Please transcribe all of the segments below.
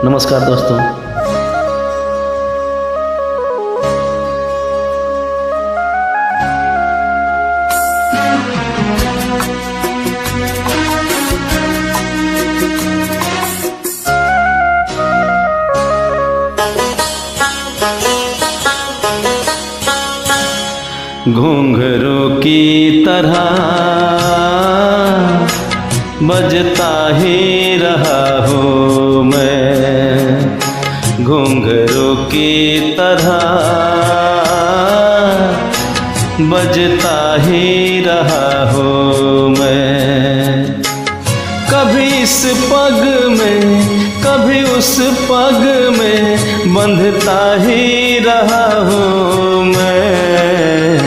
नमस्कार दोस्तों। घुंघरू की तरह बजता ही रहा हूँ मैं, घुंघरू की तरह बजता ही रहा हूँ मैं। कभी इस पग में कभी उस पग में बंधता ही रहा हूँ मैं,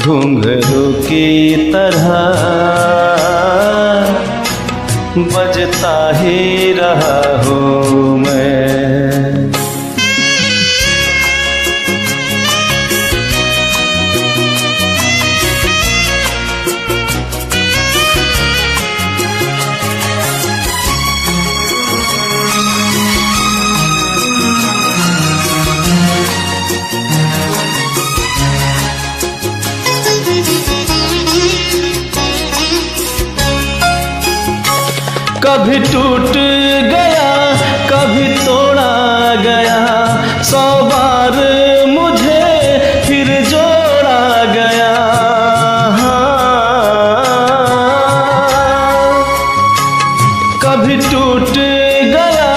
घुंघरू की तरह बजता ही रहा हूँ मैं। कभी टूट गया कभी तोड़ा गया, 100 बार मुझे फिर जोड़ा गया। कभी टूट गया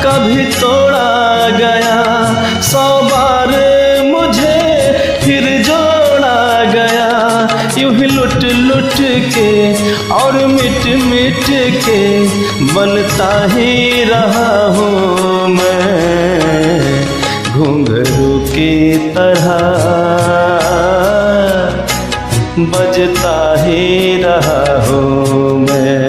कभी तोड़ा गया, 100 बार मुझे फिर जोड़ा गया। यूं ही लुट लुट के और मिट मिट के बनता ही रहा हूँ मैं, घुंघरू की तरह बजता ही रहा हूँ मैं।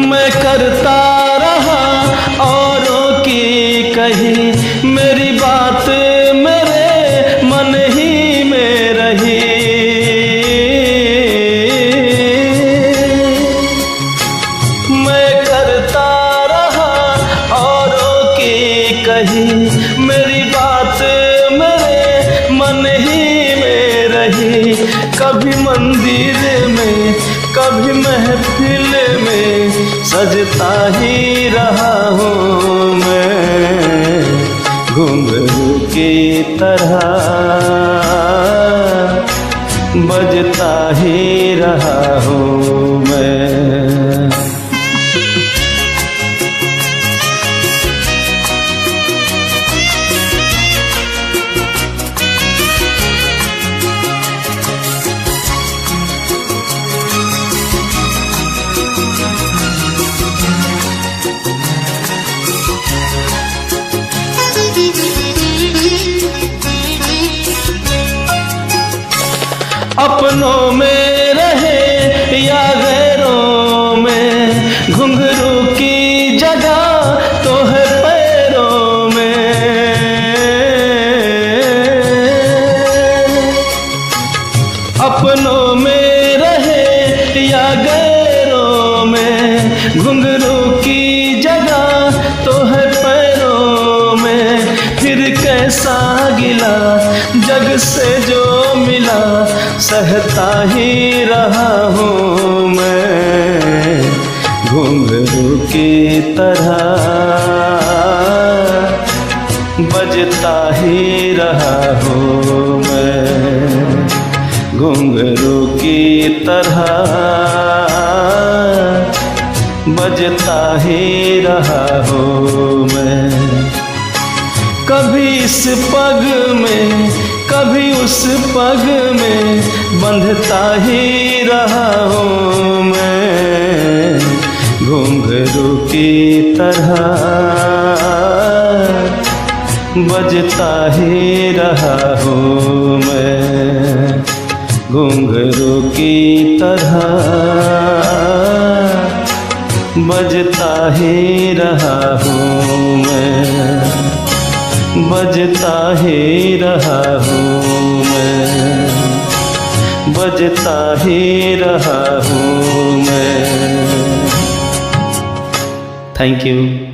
मैं करता रहा औरों की कही, मेरी बात मेरे मन ही में रही। मैं करता रहा औरों की कही, मेरी बात मेरे मन ही में रही। कभी मंदिर में कभी महफिल में सजता ही रहा हूँ मैं, घुंघरू की तरह बजता ही रहा हूँ मैं। अपनों में रहे या गैरों में, घुंघरू की जगह तो है पैरों में। अपनों में रहे या गैरों में, घुंघरू की जगह तो है पैरों में। फिर कैसा गिला जग से जो मिला, सहता ही रहा हूँ मैं, घुंघरू की तरह बजता ही रहा हूँ मैं, घुंघरू की तरह बजता ही रहा हूँ मैं। कभी इस पग में कभी उस पग में बंधता ही रहा हूँ मैं, घुंघरू की तरह बजता ही रहा हूँ मैं, घुंघरू की तरह बजता ही रहा हूँ मैं, बजता ही रहा हूँ मैं, बजता ही रहा हूँ मैं। Thank you.